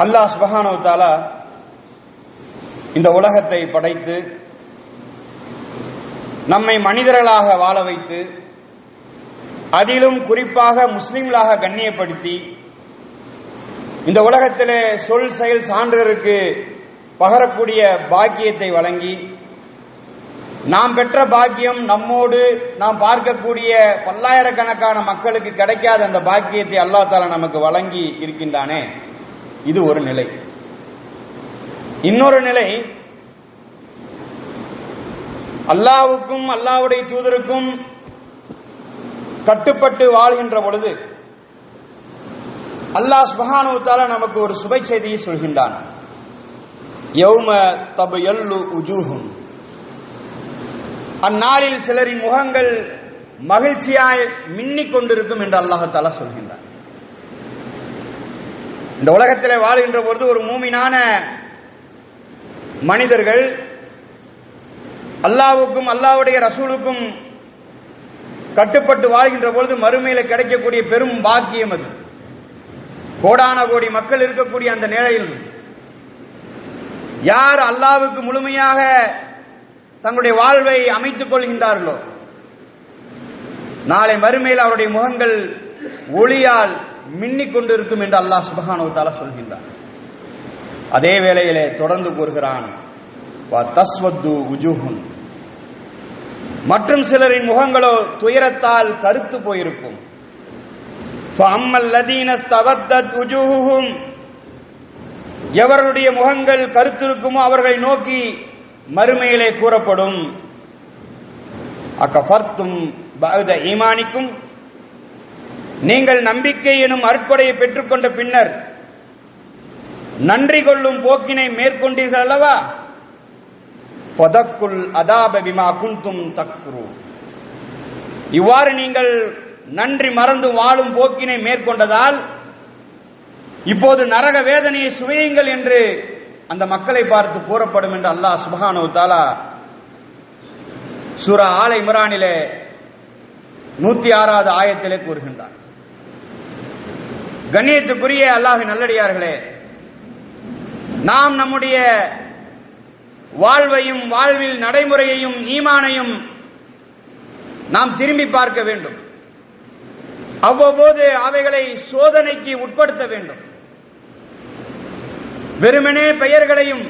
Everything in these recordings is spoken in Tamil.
அல்லாஹ் சுப்ஹானஹு வ தஆலா இந்த உலகத்தை படைத்து நம்மை மனிதர்களாக வாழ வைத்து அதிலும் குறிப்பாக முஸ்லிம்களாக கண்ணியப்படுத்தி இந்த உலகத்திலே சொல் செயல் சான்றுகளுக்கு பகரக்கூடிய பாக்கியத்தை வழங்கி நாம் பெற்ற பாக்கியம் நம்மோடு நாம் பார்க்கக்கூடிய பல்லாயிரக்கணக்கான மக்களுக்கு கிடைக்காத அந்த பாக்கியத்தை அல்லாஹ் தஆலா நமக்கு வழங்கி இருக்கின்றானே, இது ஒரு நிலை. இன்னொரு நிலை, அல்லாஹ்வுக்கும் அல்லாஹ்வுடைய தூதருக்கும் கட்டுப்பட்டு வாழ்கின்ற பொழுது அல்லாஹ் சுப்ஹானஹு வ தஆலா நமக்கு ஒரு சுப செய்தியை சொல்கின்றான். யௌம தபயல்லு உஜூஹும், அந்நாளில் சிலரின் முகங்கள் மகிழ்ச்சியாய் மின்னிக் கொண்டிருக்கும் என்று அல்லாஹ் தஆலா சொல்கின்றான். இந்த உலகத்தில் வாழ்கின்ற பொழுது ஒரு மூமினான மனிதர்கள் அல்லாஹ்வுக்கும் அல்லாஹ்வுடைய ரசூலுக்கும் கட்டுப்பட்டு வாழ்கின்ற பொழுது மறுமையில கிடைக்கக்கூடிய பெரும் பாக்கியம் அது. கோடான கோடி மக்கள் இருக்கக்கூடிய அந்த நிலையில் யார் அல்லாஹ்வுக்கு முழுமையாக தங்களுடைய வாழ்வை அமைத்துக் கொள்கின்றார்களோ நாளை மறுமையில் அவருடைய முகங்கள் ஒளியால் மின்னிக் கொண்டிருக்கும் என்று அல்லாஹ் சுப்ஹானஹு வ தஆலா சொல்கின்றார். அதே வேளையிலே தொடர்ந்து கூறுகிறான், வ தஸ்வது உஜூஹுன், மற்றும் சிலரின் முகங்களோ துயரத்தால் கருத்து போயிருக்கும். ஃபஅம்மல் லதீன ஸ்தவத்தத் உஜூஹுஹும், எவர்களுடைய முகங்கள் கருத்திருக்குமோ அவர்களை நோக்கி மறுமையிலே கூறப்படும், அகஃபர்தும் பஅத ஈமானிக்கும், நீங்கள் நம்பிக்கை எனும் அருட்கொடையை பெற்றுக்கொண்ட பின்னர் நன்றி கொள்ளும் போக்கினை மேற்கொண்டீர்கள் அல்லவா, ஃபதக்குல் அதாப பிமா குன்தும் தக்ஃபுரூன், இவ்வாறு நீங்கள் நன்றி மறந்து வாழும் போக்கினை மேற்கொண்டதால் இப்போது நரக வேதனையை சுவையுங்கள் என்று அந்த மக்களை பார்த்து கூறப்படும் என்று அல்லாஹ் சுப்ஹானஹு வ தஆலா சூரா ஆல இம்ரானிலே 106வது ஆயத்திலே கூறுகின்றார். கண்ணியத்துக்குரிய அல்லாஹ்வின் நல்லடியார்களே, நாம் நம்முடைய வாழ்வையும் வாழ்வில் நடைமுறையையும் ஈமானையும் நாம் திரும்பி பார்க்க வேண்டும். அவ்வப்போது அவைகளை சோதனைக்கு உட்படுத்த வேண்டும். வெறுமனே பெயர்களையும்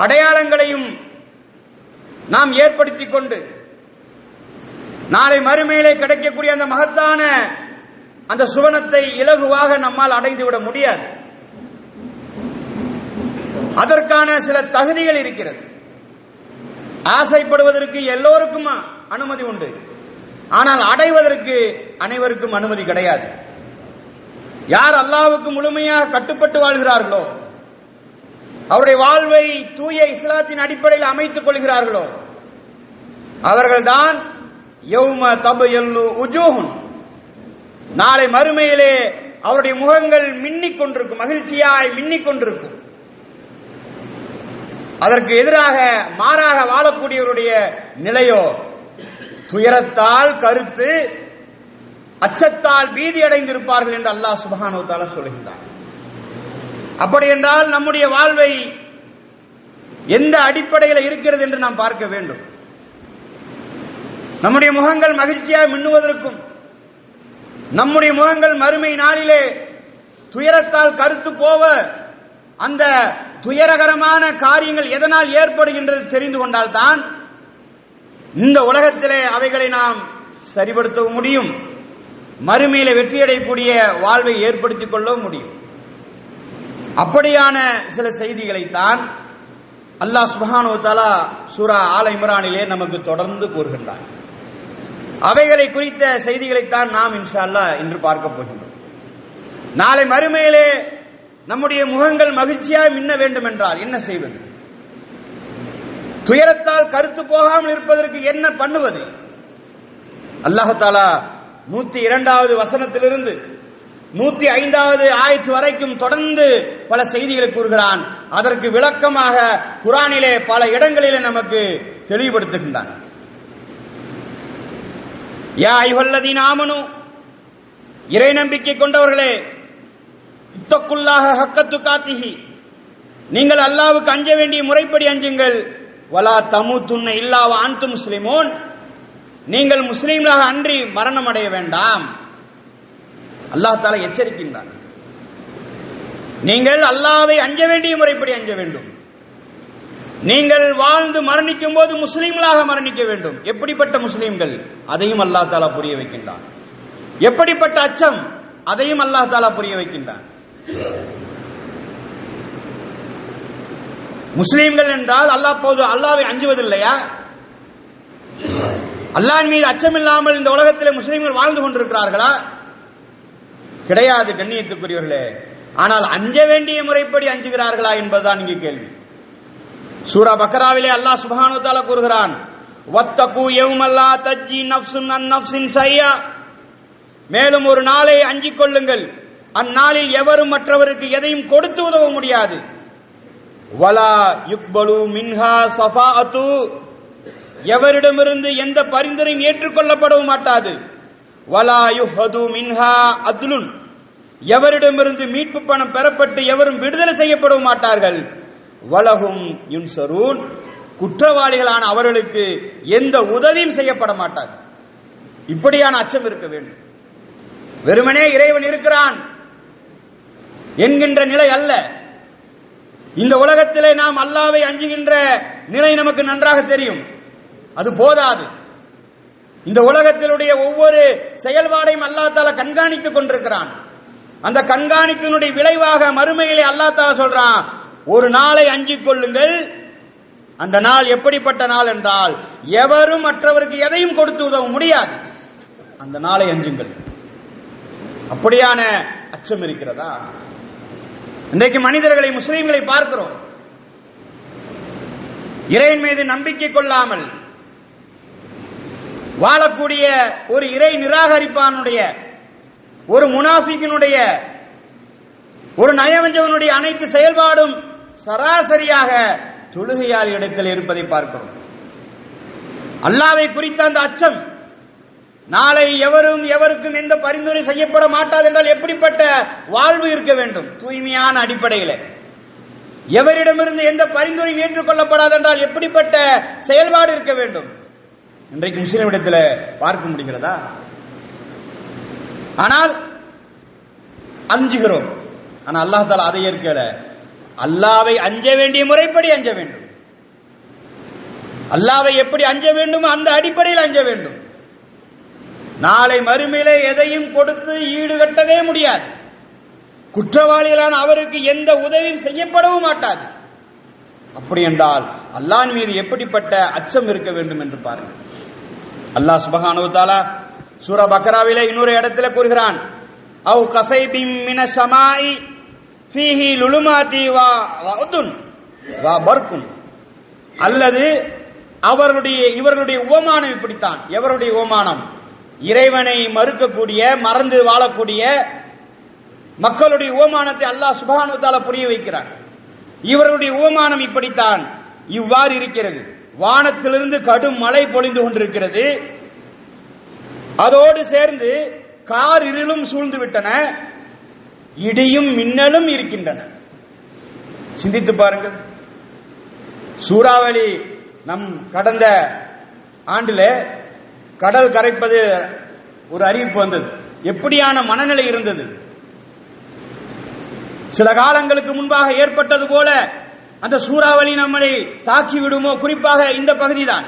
அடையாளங்களையும் நாம் ஏற்படுத்திக் கொண்டு நாளை மறுமையிலே கிடைக்கக்கூடிய அந்த மகத்தான அந்த சுவனத்தை இலகுவாக நம்மால் அடைந்துவிட முடியாது. அதற்கான சில தகுதிகள் இருக்கிறது. ஆசைப்படுவதற்கு எல்லோருக்கும் அனுமதி உண்டு, ஆனால் அடைவதற்கு அனைவருக்கும் அனுமதி கிடையாது. யார் அல்லாஹ்வுக்கு முழுமையாக கட்டுப்பட்டு வாழ்கிறார்களோ, அவருடைய வாழ்வை தூய இஸ்லாத்தின் அடிப்படையில் அமைத்துக் கொள்கிறார்களோ, அவர்கள்தான் யௌம தபயல்லு உஜூஹுன், நாளை மறுமையிலே அவருடைய முகங்கள் மின்னிக் கொண்டிருக்கும், மகிழ்ச்சியாய் மின்னிக் கொண்டிருக்கும். அதற்கு எதிராக மாறாக வாழக்கூடியவருடைய நிலையோ துயரத்தால் கருத்து அச்சத்தால் பீதி அடைந்திருப்பார்கள் என்று அல்லாஹ் சுப்ஹானஹு வ தஆலா சொல்கின்றார். அப்படி என்றால் நம்முடைய வாழ்வை எந்த அடிப்படையில் இருக்கிறது என்று நாம் பார்க்க வேண்டும். நம்முடைய முகங்கள் மகிழ்ச்சியாக மின்னுவதற்கும் நம்முடைய முகங்கள் மறுமை நாளிலே துயரத்தால் கருத்து போவ அந்த துயரகரமான காரியங்கள் எதனால் ஏற்படுகின்றது தெரிந்து கொண்டால்தான் இந்த உலகத்திலே அவைகளை நாம் சரிபடுத்தவும் முடியும், மறுமையில வெற்றியடையக்கூடிய வாழ்வை ஏற்படுத்திக் கொள்ளவும் முடியும். அப்படியான சில செய்திகளைத்தான் அல்லாஹ் சுப்ஹானஹு வ தஆலா சூரா ஆல இம்ரானிலே நமக்கு தொடர்ந்து கூறுகின்றார். அவைகளை குறித்த செய்திகளைத்தான் நாம் இன்ஷா அல்லாஹ் இன்று பார்க்க போகின்றோம். நாளை மறுமையிலே நம்முடைய முகங்கள் மகிழ்ச்சியாக மின்ன வேண்டும் என்றால் என்ன செய்வது? துயரத்தால் கருத்து போகாமல் இருப்பதற்கு என்ன பண்ணுவது? அல்லாஹ் தஆலா 102வது வசனத்திலிருந்து 105வது ஆயத்து வரைக்கும் தொடர்ந்து பல செய்திகளை கூறுகிறான். அதற்கு விளக்கமாக குர்ஆனிலே பல இடங்களிலே நமக்கு தெளிவுபடுத்துகின்றான். யா அய்யுஹல்லதீன ஆமனு, இறை நம்பிக்கை கொண்டவர்களே, இத்தக்குல்லாஹ ஹக்க துகாத்திஹி, நீங்கள் அல்லாஹ்வுக்கு அஞ்ச வேண்டிய முறைப்படி அஞ்சுங்கள். வலா தமுத்துன்ன இல்லா வ அன்தும் முஸ்லிமூன், நீங்கள் முஸ்லிம்களாக அன்றி மரணம் அடைய வேண்டாம். அல்லாஹ் தஆலா எச்சரிக்கின்றான். நீங்கள் அல்லாஹ்வை அஞ்ச வேண்டிய முறைப்படி அஞ்ச வேண்டும். நீங்கள் வாழ்ந்து மரணிக்கும் போது முஸ்லிம்களாக மரணிக்க வேண்டும். எப்படிப்பட்ட முஸ்லிம்கள், அதையும் அல்லாஹ் தஆலா புரிய வைக்கின்றான். எப்படிப்பட்ட அச்சம், அதையும் அல்லாஹ் தஆலா புரிய வைக்கின்றான். முஸ்லிம்கள் என்றால் அல்லாஹ்வை அஞ்சுவதில்லையா? அல்லாஹ்வின் மீது அச்சம் இல்லாமல் இந்த உலகத்தில் முஸ்லிம்கள் வாழ்ந்து கொண்டிருக்கிறார்களா? கிடையாது கண்ணியத்துக்குரியவர்களே. ஆனால் அஞ்ச வேண்டிய முறைப்படி அஞ்சுகிறார்களா என்பதுதான் இங்கு கேள்வி. சூரா பக்ராவிலே அல்லாஹ் சுப்ஹானஹு வ தஆலா கூறுகிறான், வத்தகு யௌமல்லா தஜ்ஜி நஃப்ஸுன் அன் நஃப்ஸின் ஷையா, மேலும் ஒரு நாளை அஞ்சிக் கொள்ளுங்கள், அந்நாளில் எவரும் மற்றவருக்கு எதையும் கொடுத்து உதவ முடியாது. வலா யுக்பலு மின்ஹா ஸஃபாஅத்து, எவரிடமிருந்து எந்த பரிந்துரையும் ஏற்றுக்கொள்ளப்படவும் மாட்டாது. வலா யுஹது மின்ஹா அத்லுன், எவரிடமிருந்து மீட்பு பணம் பெறப்பட்டு எவரும் விடுதலை செய்யப்படவும் மாட்டார்கள். வலஹும் யுன்சரூன், குற்றவாளிகளான அவர்களுக்கு எந்த உதவியும் செய்யப்பட மாட்டாது. இப்படியான அச்சம் இருக்க வேண்டும். வெறுமனே இறைவன் இருக்கிறான் என்கின்ற நிலை அல்ல. இந்த உலகத்திலே நாம் அல்லாஹ்வை அஞ்சுகின்ற நிலை நமக்கு நன்றாக தெரியும். அது போதாது. இந்த உலகத்தினுடைய ஒவ்வொரு செயல்பாடையும் அல்லாஹ் தஆலா கண்காணித்துக் கொண்டிருக்கிறான். அந்த கண்காணிப்பினுடைய விளைவாக மறுமையிலே அல்லாஹ் தஆலா சொல்றான், ஒரு நாளை அஞ்சிக் கொள்ளுங்கள். அந்த நாள் எப்படிப்பட்ட நாள் என்றால், எவரும் மற்றவருக்கு எதையும் கொடுத்து உதவ முடியாது. அந்த நாளை அஞ்சுங்கள். அப்படியான அச்சம் இருக்கிறதா? இன்றைக்கு மனிதர்களை, முஸ்லிம்களை பார்க்கிறோம், இறைவன் மீது நம்பிக்கை கொள்ளாமல் வாழக்கூடிய ஒரு இறை நிராகரிப்பானுடைய, ஒரு முனாஃபிக்கினுடைய, ஒரு நயவஞ்சவனுடைய அனைத்து செயல்பாடும் சராசரியாக தொழுகையாளி இடத்தில் இருப்பதை பார்க்கிறோம். அல்லாஹ்வை குறித்த அந்த அச்சம், நாளை எவருக்கும் எந்த பரிந்துரை செய்யப்பட மாட்டாது என்றால் எப்படிப்பட்ட வாழ்வு இருக்க வேண்டும்? தூய்மையான அடிப்படையில். எவரிடமிருந்து எந்த பரிந்துரையும் ஏற்றுக்கொள்ளப்படாது என்றால் எப்படிப்பட்ட செயல்பாடு இருக்க வேண்டும்? இன்றைக்கு முஸ்லிம் இடத்துல பார்க்க முடிகிறதா? ஆனால் அஞ்சுகிறோம். ஆனால் அல்லாஹ் தஆலா அதை ஏற்கல. அல்லாஹ்வை அஞ்ச வேண்டிய முறைப்படி அஞ்ச வேண்டும். அல்லாஹ்வை எப்படி அஞ்ச வேண்டுமோ அந்த அடிப்படையில் அஞ்ச வேண்டும். நாளை மறுமையிலே எதையும் கொடுத்து ஈடுகட்டவே முடியாது. குற்றவாளிகளான அவருக்கு எந்த உதவியும் செய்யப்படவும் மாட்டாது. அப்படி என்றால் அல்லாஹ்வின் மீது எப்படிப்பட்ட அச்சம் இருக்க வேண்டும் என்று பாருங்கள். அல்லாஹ் சுப்ஹானஹு வ தஆலா சூரா பக்ராவிலே இன்னொரு இடத்துல கூறுகிறான், அவ் கஸைபிம் மினஸ் ஸமாஇ ஃபீஹி லுலுமாதி வ ரஅதுன் வ பர்குன், அல்லது இவர்களுடைய உவமானம் இப்படித்தான். எவருடைய உவமானம்? இறைவனை மறுக்கக்கூடிய, மறந்து வாழக்கூடிய மக்களுடைய உவமானத்தை அல்லாஹ் சுப்ஹானஹு வ தஆலா புரிய வைக்கிறான். இவர்களுடைய உவமானம் இப்படித்தான், இவ்வாறு இருக்கிறது. வானத்திலிருந்து கடும் மழை பொழிந்து கொண்டிருக்கிறது, அதோடு சேர்ந்து கார் இருளும் சூழ்ந்து விட்டன, இடியும் மின்னலும் இருக்கின்றன. சிந்தித்து பாருங்கள். சூறாவளி நம் கடந்த ஆண்டிலே கடல் கரைப்பது ஒரு அறிவிப்பு வந்தது. எப்படியான மனநிலை இருந்தது? சில காலங்களுக்கு முன்பாக ஏற்பட்டது போல அந்த சூறாவளி நம்மளை தாக்கி விடுமோ? குறிப்பாக இந்த பகுதிதான்.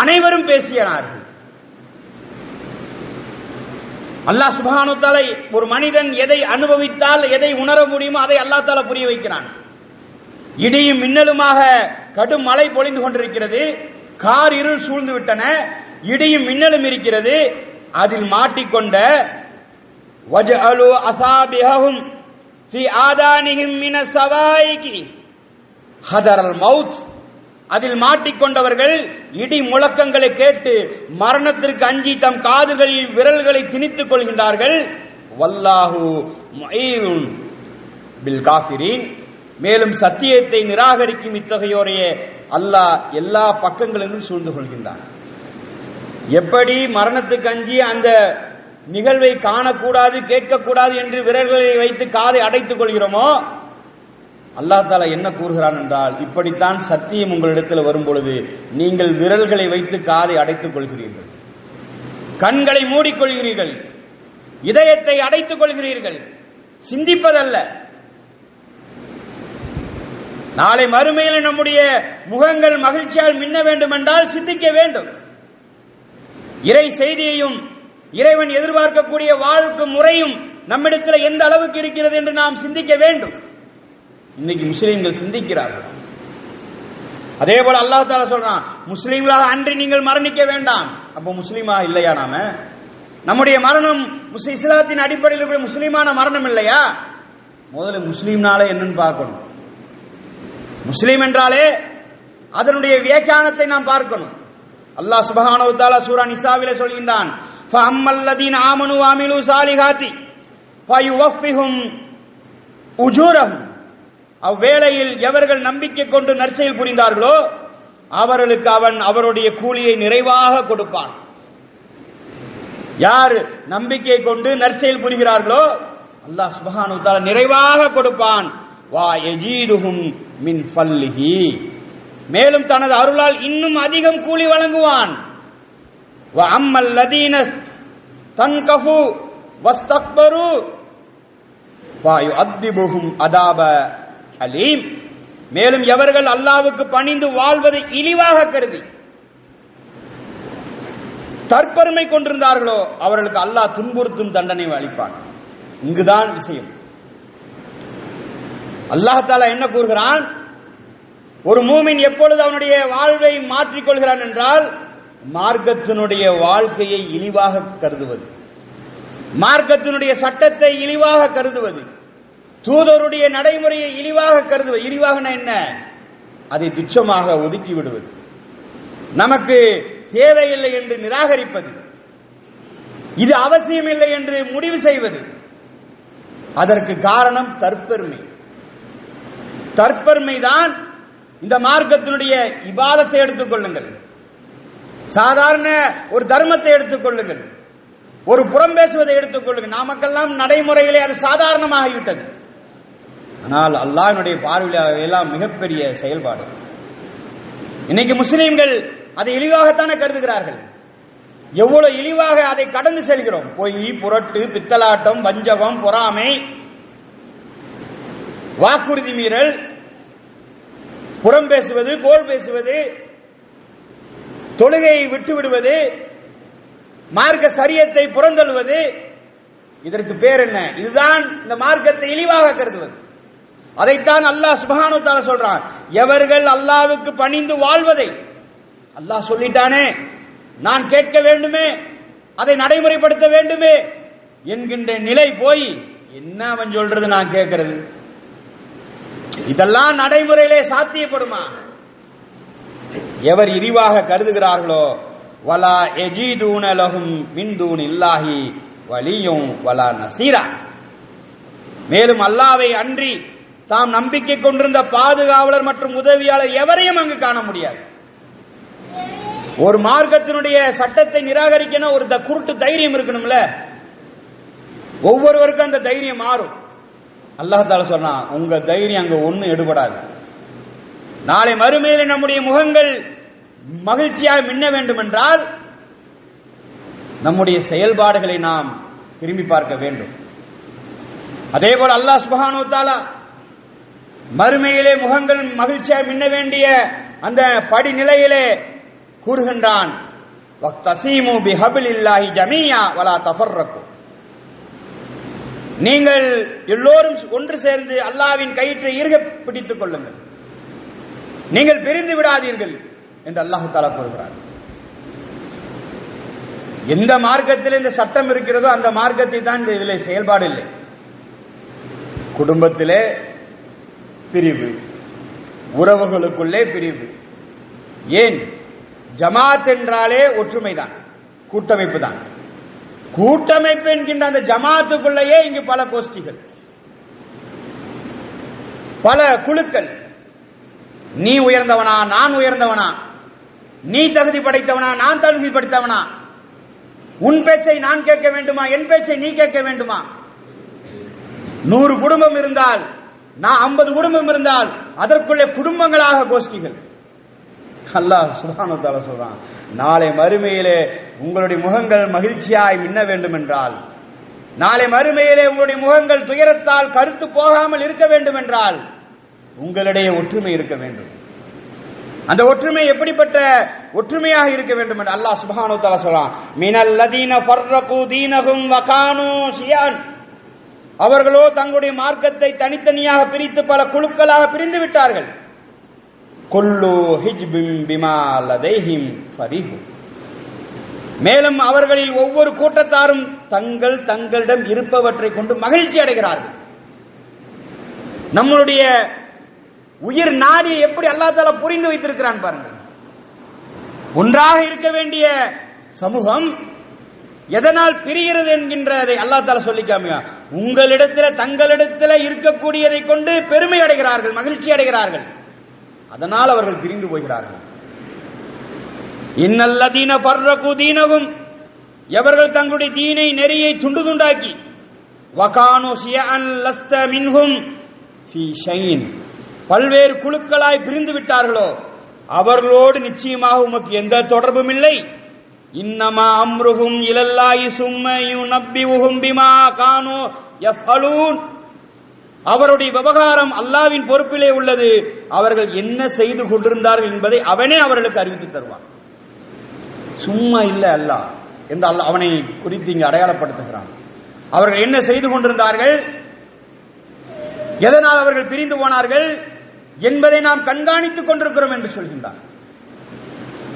அனைவரும் பேசினார்கள். அல்லாஹ் சுப்ஹானஹு வ தஆலா ஒரு மனிதன் எதை அனுபவித்தால், எதை உணர முடியுமோ அதை அல்லாஹ் தஆலா புரிய வைக்கிறான். இடியும் மின்னலுமாக கடும் மழை பொழிந்து கொண்டிருக்கிறது, கார் இருள் சூழ்ந்து விட்டன, இடியும் மின்னலும் இருக்கிறது. அதில் மாட்டிக்கொண்ட வஜஅலு அஸாபிஹும் ஃபி ஆதானிஹிம் மினஸ் ஸவாயிகி ஹதரல் மௌத், அதில் மாட்டிக்கொண்டவர்கள் இடி முழக்கங்களை கேட்டு மரணத்திற்கு அஞ்சி தம் காதுகளில் விரல்களை திணித்துக் கொள்கின்றார்கள். வல்லாஹு முஈதுன் பில் காஃபிரீன், மேலும் சத்தியத்தை நிராகரிக்கும் இத்தகையோரையே அல்லாஹ் எல்லா பக்கங்களிலும் சூழ்ந்து கொள்கின்றான். எப்படி மரணத்துக்கு அஞ்சி அந்த நிகழ்வை காணக்கூடாது, கேட்கக்கூடாது என்று விரல்களை வைத்து காதை அடைத்துக் கொள்கிறோமோ, அல்லாஹ் தஆலா என்ன கூறுகிறான் என்றால், இப்படித்தான் சத்தியம் உங்களிடத்தில் வரும் பொழுது நீங்கள் விரல்களை வைத்து காதை அடைத்துக் கொள்கிறீர்கள், கண்களை மூடிக்கொள்கிறீர்கள், இதயத்தை அடைத்துக் கொள்கிறீர்கள், சிந்திப்பதல்ல. நாளை மறுமையில் நம்முடைய முகங்கள் மகிழ்ச்சியால் மின்ன வேண்டும் என்றால் சிந்திக்க வேண்டும். இறை செய்தியையும் இறைவன் எதிர்பார்க்கக்கூடிய வாழ்க்கை முறையும் நம்மிடத்தில் எந்த அளவுக்கு இருக்கிறது என்று நாம் சிந்திக்க வேண்டும். இன்னைக்கு முஸ்லிம்கள் சிந்திக்கிறார்கள். அதே போல அல்லாஹ் தஆலா சொல்றான், முஸ்லிம்களாக அன்றி நீங்கள் மரணிக்க வேண்டாம். அப்போ முஸ்லிமா இல்லையா? நாம நம்முடைய மரணம் இஸ்லாத்தின் அடிப்படையில் இருக்கிற முஸ்லிமான மரணம் இல்லையா? முதல்ல முஸ்லிம்னாலே என்னன்னு பார்க்கணும். முஸ்லிம் என்றாலே அதனுடைய வியாக்கியானத்தை நாம் பார்க்கணும். அல்லாஹ் சுப்ஹானஹு வ தஆலா சூரா நிசாவிலே சொல்கின்றான், ஃபஅம்மல்லதீன ஆமனு வ அமிலு ஸாலிஹாத்தி ஃபயுவஃபிஹும் உஜூரஹும். அவ்வேளையில் எவர்கள் நம்பிக்கை கொண்டு நற்செயல் புரிந்தார்களோ அவர்களுக்கு அவன் அவருடைய கூலியை நிறைவாக கொடுப்பான். யார் நம்பிக்கை கொண்டு நற்செயல் புரிகிறார்களோ அல்லாஹ் சுப்ஹானஹு வ தஆலா நிறைவாக கொடுப்பான். வா யஜீதுஹும் மின் ஃபல்லிஹி, மேலும் தனது அருளால் இன்னும் அதிகம் கூலி வழங்குவான். வ அம்மல்லதீன தன்கஃபு வஸ்தக்பரு ஃபயுஅத்திபுஹும் அதாப அலீம். மேலும் எவர்கள் அல்லாஹ்வுக்கு பணிந்து வாழ்வதை இழிவாக கருதி தற்பெருமை கொண்டிருந்தார்களோ அவர்களுக்கு அல்லாஹ் துன்புறுத்தும் தண்டனை அளிப்பான். இங்குதான் விஷயம். அல்லாஹ் தஆலா என்ன கூறுகிறான்? ஒரு மூமின் எப்பொழுது அவனுடைய வாழ்வை மாற்றிக்கொள்கிறான் என்றால், மார்க்கத்தினுடைய வாழ்க்கையை இழிவாக கருதுவது, மார்க்கத்தினுடைய சட்டத்தை இழிவாக கருதுவது, தூதருடைய நடைமுறையை இழிவாக கருதுவது. இழிவாகனா என்ன? அதை துச்சமாக ஒதுக்கி விடுவது, நமக்கு தேவையில்லை என்று நிராகரிப்பது, இது அவசியம் இல்லை என்று முடிவு செய்வது. அதற்கு காரணம் தற்பெருமை. தற்பெருமைதான். இந்த மார்க்கத்தினுடைய இபாதத்தை எடுத்துக் கொள்ளுங்கள், சாதாரண ஒரு தர்மத்தை எடுத்துக் கொள்ளுங்கள், ஒரு புறம் பேசுவதை எடுத்துக் கொள்ளுங்கள். நமக்கெல்லாம் நடைமுறையிலே அது சாதாரணமாகிவிட்டது. ஆனால் அல்லாஹ்வுடைய பார்வையில் எல்லாம் மிகப்பெரிய செயல்பாடு. இன்னைக்கு முஸ்லிம்கள் அதை இழிவாகத்தானே கருதுகிறார்கள். எவ்வளவு இழிவாக அதை கடந்து செல்கிறோம். பொய், புரட்டு, பித்தலாட்டம், வஞ்சகம், பொறாமை, வாக்குறுதி மீறல், புறம் பேசுவது, கோல் பேசுவது, தொழுகையை விட்டு விடுவது, மார்க்க சரியத்தை புறந்தள்ளுவது. இதற்கு பேர் என்ன? இதுதான் இந்த மார்க்கத்தை இழிவாக கருதுவது. அதைத்தான் அல்லாஹ் சுப்ஹானஹு வ தஆலா சொல்றான், எவர்கள் அல்லாஹ்வுக்கு பணிந்து வாழ்வதை. அல்லாஹ் சொல்லிட்டானே, நான் கேட்க வேண்டுமே, அதை நடைமுறைப்படுத்த வேண்டுமே என்கின்ற நிலை போய் என்ன அவன் சொல்றது நான் கேட்கிறது? இதெல்லாம் நடைமுறையிலே சாத்தியப்படுமா? எவர் இழிவாக கருதுகிறார்களோ வலா யஜீதுன லஹும் மின் தூனில்லாஹி வலியும் வலா நசீரா. மேலும் அல்லாஹ்வை அன்றி தாம் நம்பிக்கை கொண்டிருந்த பாதுகாவலர் மற்றும் உதவியாளர் எவரையும் அங்கு காண முடியாது. ஒரு மார்க்கத்தினுடைய சட்டத்தை நிராகரிக்கணும், ஒரு குருட்டு தைரியம் இருக்கணும்ல. ஒவ்வொருவருக்கும் அந்த தைரியம் மாறும். அல்லாஹ் தஆலா சொன்னான், உங்க தைரியம் அங்க ஒண்ணு எடுபடாது. நாளை மறுமையில் நம்முடைய முகங்கள் மகிழ்ச்சியாக மின்ன வேண்டும் என்றால் நம்முடைய செயல்பாடுகளை நாம் திரும்பி பார்க்க வேண்டும். அதே போல அல்லாஹ் சுப்ஹானஹு வ தஆலா மறுமையிலே முகங்கள் மகிழ்ச்சியாக மின்ன வேண்டிய அந்த படிநிலையிலே கூறுகின்றான், வக்தஸீமு பிஹப்லில்லாஹி ஜமீஆ வலா தஃபர்ரகு. நீங்கள் எல்லோரும் ஒன்று சேர்ந்து அல்லாஹ்வின் கயிற்றை இறுக பிடித்துக் கொள்ளுங்கள், நீங்கள் பிரிந்து விடாதீர்கள் என்று அல்லாஹ் தஆலா கூறுகிறார். எந்த மார்க்கத்தில் இந்த சட்டம் இருக்கிறதோ அந்த மார்க்கத்தை தான் இதில் செயல்பாடு இல்லை. குடும்பத்திலே பிரிவு, உறவுகளுக்குள்ளே பிரிவு. ஏன்? ஜமாத் என்றாலே ஒற்றுமைதான், கூட்டமைப்பு தான். கூட்டமைப்பு என்கின்ற அந்த ஜமாத்துக்குள்ளேயே இங்கு பல கோஷ்டிகள், பல குழுக்கள். நீ உயர்ந்தவனா, நான் உயர்ந்தவனா, நீ தகுதி படைத்தவனா, நான் தகுதி படைத்தவனா, உன் பேச்சை நான் கேட்க வேண்டுமா, என் பேச்சை நீ கேட்க வேண்டுமா? 100 குடும்பம் இருந்தால், நான் 50 குடும்பம் இருந்தால் அதற்குள்ளே குடும்பங்களாக கோஷ்டிகள். அல்லாஹ் சுப்ஹானஹு வ தஆலா சொல்றான், நாளை மறுமையிலே உங்களுடைய முகங்கள் மகிழ்ச்சியாய் மின்ன வேண்டும் என்றால், நாளை மறுமையிலே உங்களுடைய முகங்கள் துயரத்தால் கருத்து போகாமல் இருக்க வேண்டும் என்றால் உங்களிடையே ஒற்றுமை இருக்க வேண்டும். அந்த ஒற்றுமை எப்படிப்பட்ட ஒற்றுமையாக இருக்க வேண்டும் என்று அல்லாஹ் சுப்ஹானஹு வ தஆலா சொல்றான், மினல் லதீன ஃபர்ரகு தீனஹும் வ கானூ ஷியான். அவர்களோ தங்களுடைய மார்க்கத்தை தனித்தனியாக பிரித்து பல குழுக்களாக பிரிந்து விட்டார்கள். குல்லு ஹிஜ்பின் பிமா லதைஹிம் ஃபரிஹு. மேலும் அவர்களில் ஒவ்வொரு கூட்டத்தாரும் தங்களிடம் இருப்பவற்றை கொண்டு மகிழ்ச்சி அடைகிறார்கள். நம்மளுடைய உயிர் நாடி எப்படி அல்லாஹ் தஆலா புரிந்து வைத்திருக்கிறான் பாருங்கள். ஒன்றாக இருக்க வேண்டிய சமூகம் எதனால் பிரிகிறது என்கின்றதை அல்லாஹ் தஆலா சொல்லிக்காமியா, உங்களிடத்தில் தங்களிடத்தில் இருக்கக்கூடியதை கொண்டு பெருமை அடைகிறார்கள், மகிழ்ச்சி அடைகிறார்கள். அதனால் அவர்கள் பிரிந்து போகிறார்கள். இன்னல்லதீன ஃபர்ரகு தீனஹும், எவர்கள் தங்களுடைய தீனை நெறியை துண்டு துண்டாக்கி, வகானு ஷியஅன் லஸ்த மின்ஹும் ஃபீ ஷைன், பல்வேறு குழுக்களாய் பிரிந்து விட்டார்களோ அவர்களோடு நிச்சயமாக உமக்கு எந்த தொடர்பும் இல்லை. இன்னமா அம்ருஹும் இலல்லாஹி சும்ம யுனப்பிஹும் பிமா கானூ யஃபலூன். அவருடைய விவகாரம் அல்லாஹ்வின் பொறுப்பிலே உள்ளது. அவர்கள் என்ன செய்து கொண்டிருந்தார்கள் என்பதை அவனே அவர்களுக்கு அறிவித்து தருவான். சும்மா இல்ல அல்லாஹ் என்று அல்லாஹ் அவனை குறித்து இங்கு அடையாளப்படுத்துகிறான். அவர்கள் என்ன செய்து கொண்டிருந்தார்கள், எதனால் அவர்கள் பிரிந்து போனார்கள் என்பதை நாம் கண்காணித்துக் கொண்டிருக்கிறோம் என்று சொல்கின்றான்.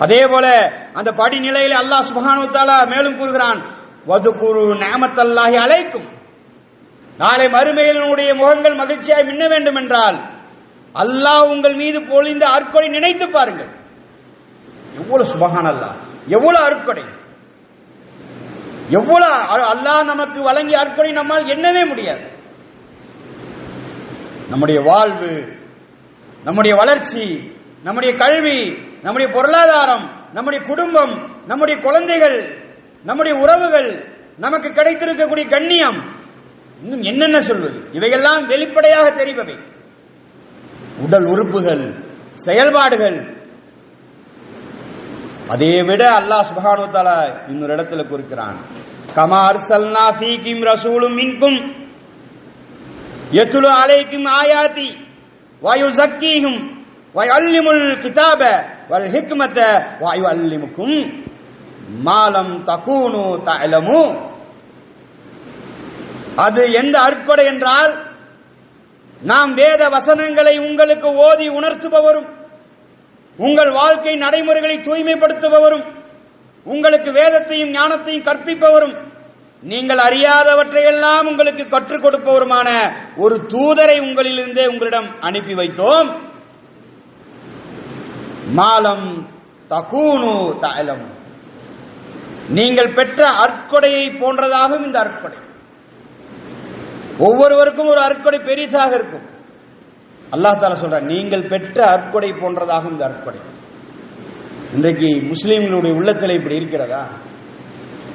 அதே போல அந்த படிநிலையில் அல்லாஹ் சுப்ஹானஹு வ தஆலா மேலும் கூறுகிறான், வதுகுரு நிஅமத்தல்லாஹி அலைக்கும். நாளை மறுமையில் உங்களுடைய முகங்கள் மகிழ்ச்சியாய் மின்ன வேண்டும் என்றால் அல்லாஹ் உங்கள் மீது பொழிந்த அருட்கொடை நினைத்து பாருங்கள். எவ்வளவு சுப்ஹானல்லாஹ், எவ்வளவு அருட்கொடை, எவ்வளவு அல்லாஹ் நமக்கு வழங்கிய அருட்கொடை நம்மால் எண்ணவே முடியாது. நம்முடைய வாழ்வு, நம்முடைய வளர்ச்சி, நம்முடைய கல்வி, நம்முடைய பொருளாதாரம், நம்முடைய குடும்பம், நம்முடைய குழந்தைகள், நம்முடைய உறவுகள், நமக்கு கிடைத்திருக்கக்கூடிய கண்ணியம், இன்னும் என்னென்ன சொல்வது, இவையெல்லாம் வெளிப்படையாக தெரிபவை. உடல் உறுப்புகள், செயல்பாடுகள். அதை விட அல்லாஹ் சுப்ஹானஹு வ தஆலா இன்னொரு இடத்துல கூறுகிறான், கமா அர்சல்னா ஃபீகிம் ரசூலும் மின்கும் யத்லு அலைக்கும் ஆயாதி வ யுஸக்கீஹும் வ யுஅல்லிமுல் கிதாப வல் ஹிக்மத வ யுஅல்லிமுக்கும் மா லம் தகூனு தஅலமு. அது எந்த அருட்கொடை என்றால், நாம் வேத வசனங்களை உங்களுக்கு ஓதி உணர்த்துபவரும், உங்கள் வாழ்க்கை நடைமுறைகளை தூய்மைப்படுத்துபவரும், உங்களுக்கு வேதத்தையும் ஞானத்தையும் கற்பிப்பவரும், நீங்கள் அறியாதவற்றையெல்லாம் உங்களுக்கு கற்றுக் கொடுப்பவருமான ஒரு தூதரை உங்களிலிருந்தே உங்களிடம் அனுப்பி வைத்தோம். மாலம் தகூனு தஅலம். நீங்கள் பெற்ற அருட்கொடையை போன்றதாகவும் இந்த அருட்கொடை. ஒவ்வொருவருக்கும் ஒரு அருட்கொடை பெரிதாக இருக்கும். அல்லாஹ் தஆலா சொல்றார், நீங்கள் பெற்ற அருட்கொடை போன்றதாகும் இந்த அருட்கொடை. இன்றைக்கு முஸ்லிம்களுடைய உள்ளத்தில் இப்படி இருக்கிறதா?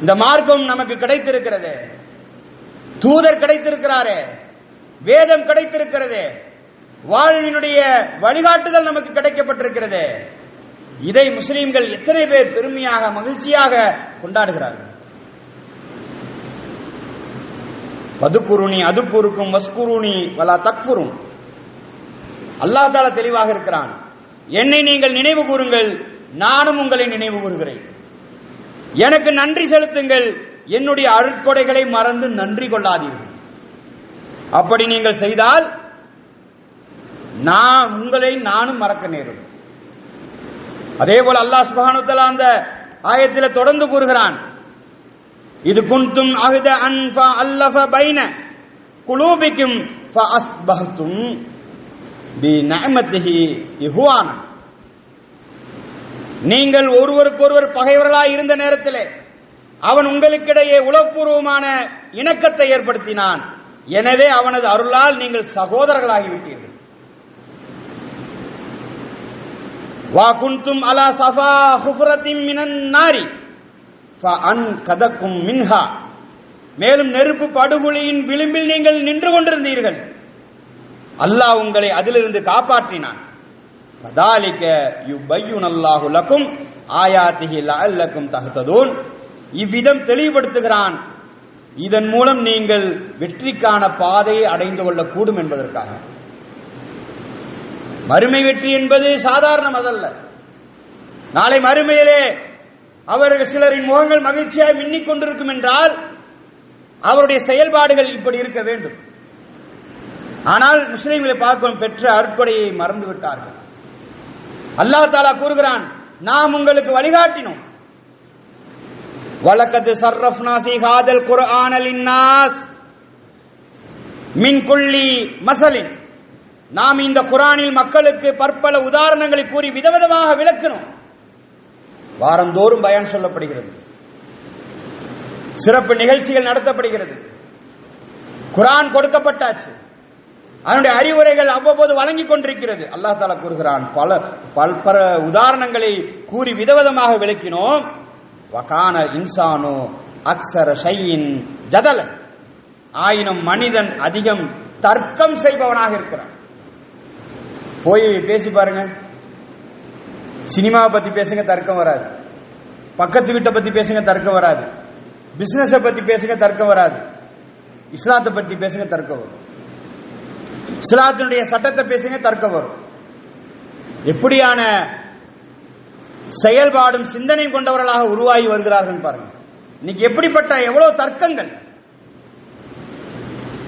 இந்த மார்க்கம் நமக்கு கிடைத்திருக்கிறது, தூதர் கிடைத்திருக்கிறாரே, வேதம் கிடைத்திருக்கிறது, வாழ்வினுடைய வழிகாட்டுதல் நமக்கு கிடைக்கப்பட்டிருக்கிறது. இதை முஸ்லிம்கள் எத்தனை பேர் பெருமையாக மகிழ்ச்சியாக கொண்டாடுகிறார்கள். வதுகுருனி அதுகுருக்கும் வஸ்குருனி வலா தக்ஃபுரும். அல்லாஹ் தஆலா தெளிவாக இருக்கிறான், என்னை நீங்கள் நினைவு கூறுங்கள், நானும் உங்களை நினைவு கூறுகிறேன். எனக்கு நன்றி செலுத்துங்கள், என்னுடைய அருட்கொடைகளை மறந்து நன்றி கொள்ளாதீர்கள். அப்படி நீங்கள் செய்தால் நான் உங்களை நானும் மறக்க நேரும். அதே போல அல்லாஹ் சுப்ஹானஹு வ தஆலா அந்த ஆயத்தில் தொடர்ந்து கூறுகிறான், இது குன்தும் அஹ்த அன் ஃபஅல்லஃப பைன குலூபிக்கும் ஃபஅஸ்பஹ்தும் பிநிஅமத்திஹி இஹ்வானா. நீங்கள் ஒருவருக்கொருவர் பகைவர்களாய் இருந்த நேரத்திலே அவன் உங்களுக்கிடையே உளப்பூர்வமான இணக்கத்தை ஏற்படுத்தினான். எனவே அவனது அருளால் நீங்கள் சகோதரர்களாகிவிட்டீர்கள். வா குன்தும் அலா ஸஃபா ஹுஃப்ரத்தின் மினன் நாரி. ஃபஅன்கதக்கும் மின்ஹா, மேலும் நெருப்பு படுகொலியின் விளிம்பில் நீங்கள் நின்று கொண்டிருந்தீர்கள், அல்லாஹ் உங்களை அதிலிருந்து காப்பாற்றினான். கதாலிக யுபய்யுனல்லாஹு லக்கும் ஆயாத்திஹி லஅல்லக்கும் தஹ்ததூன், இவ்விதம் தெளிவுபடுத்துகிறான், இதன் மூலம் நீங்கள் வெற்றிக்கான பாதையை அடைந்து கொள்ளக்கூடும் என்பதற்காக. மறுமை வெற்றி என்பது சாதாரணமதல்ல. நாளை மறுமையிலே அவர்கள் சிலரின் முகங்கள் மகிழ்ச்சியாய் மின்னிக் கொண்டிருக்கும் என்றால் அவருடைய செயல்பாடுகள் இப்படி இருக்க வேண்டும். ஆனால் முஸ்லிம்களை பார்க்கும் பெற்ற அருட்கொடையை மறந்து விட்டார்கள். அல்லாஹ் தஆலா கூறுகிறான், நாம் உங்களுக்கு வழிகாட்டினோம். வலக்கத் சர்ரஃப்னா ஃபீ ஹாதல் குர்ஆன லின்னாஸ் மின் குல்லி மஸலின், நாம் இந்த குர்ஆனில் மக்களுக்கு பற்பல உதாரணங்களை கூறி விதவிதமாக விளக்கினோம். வாரந்தோறும் பயான் சொல்லப்படுகிறது, சிறப்பு நிகழ்ச்சிகள் நடத்தப்படுகிறது, குர்ஆன் கொடுக்கப்பட்டாச்சு, அதனுடைய அறிவுரைகள் அவ்வப்போது வழங்கிக் கொண்டிருக்கிறது. அல்லாஹ் தஆலா கூறுகிறான், பல உதாரணங்களை கூறி விதவிதமாக விளக்கினோம். வகான இன்சானு அக்ஸர ஷைஇன் ஜதலன், ஆயினும் மனிதன் அதிகம் தர்க்கம் செய்பவனாக இருக்கிறான். போய் பேசி பாருங்க, சினிமாவை பத்தி பேசுங்க, தர்க்கம் வராது. பக்கத்து வீட்டை பத்தி பேசுங்க, தர்க்கம் வராது. பிசினஸ பத்தி பேசுங்க, தர்க்கம் வராது. இஸ்லாத்தை பத்தி பேசுங்க, தர்க்கம் வரும். இஸ்லாத்தினுடைய சட்டத்தை பேசுங்க, தர்க்கம் வரும். எப்படியான செயல்பாடும் சிந்தனை கொண்டவர்களாக உருவாகி வருகிறார்கள் பாருங்க. இன்னைக்கு எப்படிப்பட்ட எவ்வளவு தர்க்கங்கள்.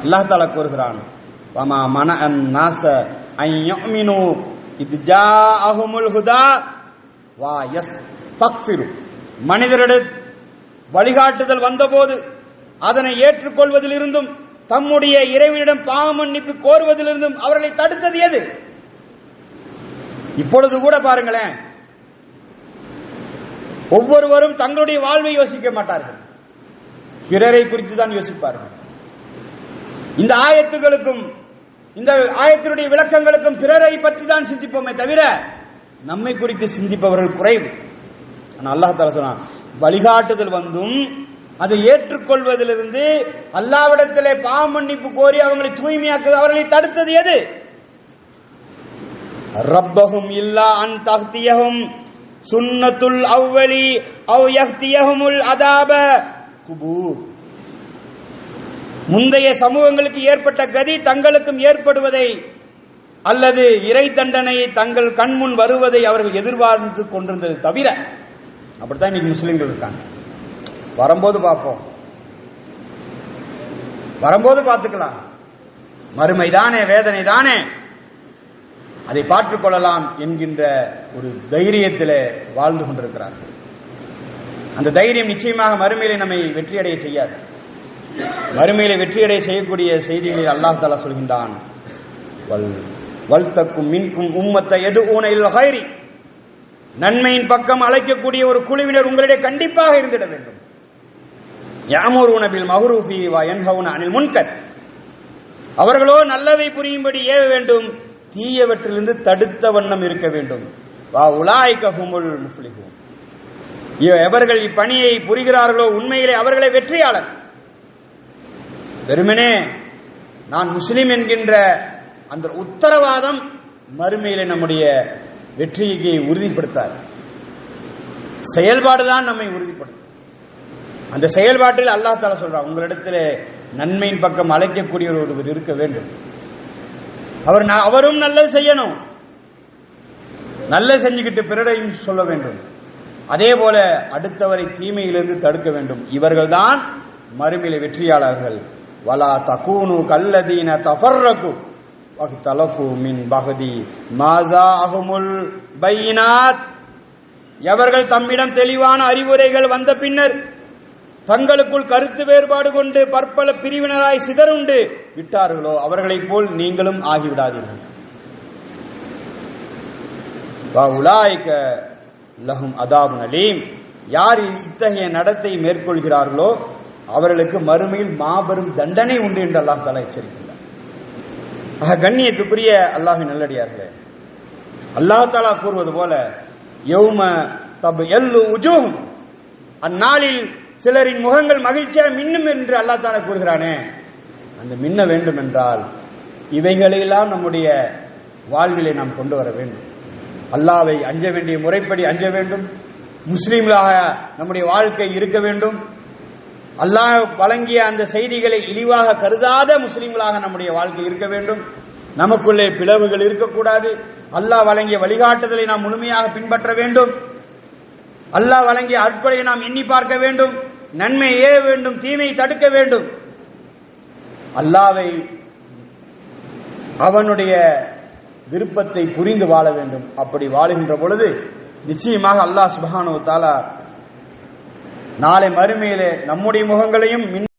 அல்லாஹ் தஆலா கூறுகிறான், வமா மனஅன் நாஸ அன் யுமினு இத் ஜாஅஹுமுல் ஹுதா வா யஸ்தக்ஃபிரு, மனிதரிடம் வழிகாட்டுதல் வந்தபோது அதனை ஏற்றுக்கொள்வதிலிருந்தும் தம்முடைய இறைவனிடம் பாவ மன்னிப்பு கோருவதிலிருந்தும் அவர்களை தடுத்தது எது? இப்பொழுது கூட பாருங்களேன், ஒவ்வொருவரும் தங்களுடைய வாழ்வை யோசிக்க மாட்டார்கள், பிறரை குறித்து தான் யோசிப்பார்கள். இந்த ஆயத்துகளுக்கும் இந்த ஆயத்தினுடைய விளக்கங்களுக்கும் பிறரை பற்றி தான் சிந்திப்போமே தவிர நம்மை குறித்து சிந்திப்பவர்கள் குறைவு. ஆனால் அல்லாஹ் தஆலா சொன்னான், வழிகாட்டுதல் வந்தும் அதை ஏற்றுக்கொள்வதிலிருந்து அல்லாஹ்விடத்திலே பாவ மன்னிப்பு கோரி அவங்களை தூய்மையாக்குவது அவர்களை தடுத்தது எது? ரப்பஹும் இல்லா அன் தஹ்தியஹும் சுன்னத்துல் அவ்வலி அவ் யஹ்தியஹுமுல் அதாப குபூர், முந்தைய சமூகங்களுக்கு ஏற்பட்ட கதி தங்களுக்கும் ஏற்படுவதை அல்லது இறை தண்டனை தங்கள் கண்முன் வருவதை அவர்கள் எதிர்பார்த்து கொண்டிருந்தது தவிர. அப்படித்தான் இன்னைக்கு முஸ்லிம்கள் இருக்காங்க. வரும்போது பார்ப்போம், வரும்போது பார்த்துக்கலாம், மறுமை தானே, வேதனை தானே, அதை பார்த்துக் கொள்ளலாம் என்கின்ற ஒரு தைரியத்திலே வாழ்ந்து கொண்டிருக்கிறார்கள். அந்த தைரியம் நிச்சயமாக மறுமையிலே நம்மை வெற்றியடைய செய்யாது. மறுமையிலே வெற்றியடைய செய்யக்கூடிய செய்திகளில் அல்லாஹ் தஆலா சொல்கின்றான், வல்தக்கும் மின்கும் உம்மத்த யதுஊன இலல் கைரி, நன்மையின் பக்கம் அழைக்கக்கூடிய ஒரு குழுவினர் உங்களிடையே கண்டிப்பாக இருந்திட வேண்டும். யஅமுருன பில் மஅரூஃபி வ யன்ஹவுன அனில் முன்கர், அவர்களோ நல்லவை புரியும்படி ஏவ வேண்டும், தீயவற்றிலிருந்து தடுத்த வண்ணம் இருக்க வேண்டும். வா உலாயிக ஹுமுல் முஃப்லிஹூன், எவர்கள் இப்பணியை புரிகிறார்களோ உண்மையிலே அவர்களே வெற்றியாளர். வெறுமனே நான் முஸ்லிம் என்கின்ற அந்த உத்தரவாதம் மறுமையிலே நம்முடைய வெற்றியை உறுதிப்படுத்தார். செயல்பாடுதான் நம்மை உறுதிப்படுத்தும். அந்த செயல்பாட்டில் அல்லாஹ் தஆலா சொல்றான், உங்களிடத்தில் நன்மையின் பக்கம் அழைக்கக்கூடிய ஒருவர் இருக்க வேண்டும். அவரும் நல்லது செய்யணும், நல்லது செஞ்சுக்கிட்டு பிறரையும் சொல்ல வேண்டும். அதே போல அடுத்தவரை தீமையிலிருந்து தடுக்க வேண்டும். இவர்கள் தான் மறுமையிலே வெற்றியாளர்கள். வலா தகூனு கல்லதீன தஃபர்ரகு வக்தலஃபு மின் பஹதி மாஸாஹுமுல் பையினாத், எவர்கள் தம்மிடம் தெளிவான அறிவுரைகள் வந்த பின்னர் தங்களுக்குள் கருத்து வேறுபாடு கொண்டு பற்பல பிரிவினராய் சிதறுண்டு விட்டார்களோ அவர்களைப் போல் நீங்களும் ஆகிவிடாதீர்கள். வஉலாயிக லஹும் அதாபுன் அலீம், யார் இத்தகைய நடத்தை மேற்கொள்கிறார்களோ அவர்களுக்கு மறுமையில் மாபெரும் தண்டனை உண்டு என்று அல்லாஹ் தஆலா எச்சரிக்கின்றார். கண்ணியத்துக்குரிய அல்லாஹ்வின் நல்லடியார்களே, அல்லாஹ் தஆலா கூறுவது போல யௌம தப்யல்லு உஜூஹும், அந்நாளில் சிலரின் முகங்கள் மகிழ்ச்சியா மின்னும் என்று அல்லாஹ் தஆலா கூறுகிறானே, அந்த மின்ன வேண்டும் என்றால் இவைகளையெல்லாம் நம்முடைய வாழ்விலே நாம் கொண்டு வர வேண்டும். அல்லாஹ்வை அஞ்ச வேண்டிய முறைப்படி அஞ்ச வேண்டும். முஸ்லிம்களாக நம்முடைய வாழ்க்கை இருக்க வேண்டும். அல்லாஹ் வழங்கிய அந்த செய்திகளை இழிவாக கருதாத முஸ்லிம்களாக நம்முடைய வாழ்க்கை இருக்க வேண்டும். நமக்குள்ளே பிளவுகள் இருக்கக்கூடாது. அல்லாஹ் வழங்கிய வழிகாட்டுதலை நாம் முழுமையாக பின்பற்ற வேண்டும். அல்லாஹ் வழங்கிய அற்புதத்தை நாம் எண்ணி பார்க்க வேண்டும். நன்மை ஏவ வேண்டும், தீமை தடுக்க வேண்டும். அல்லாஹ்வை அவனுடைய விருப்பத்தை புரிந்து வாழ வேண்டும். அப்படி வாழுகின்ற பொழுது நிச்சயமாக அல்லாஹ் சுப்ஹானஹு வ தஆலா நாளை மறுமையிலே நம்முடைய முகங்களையும்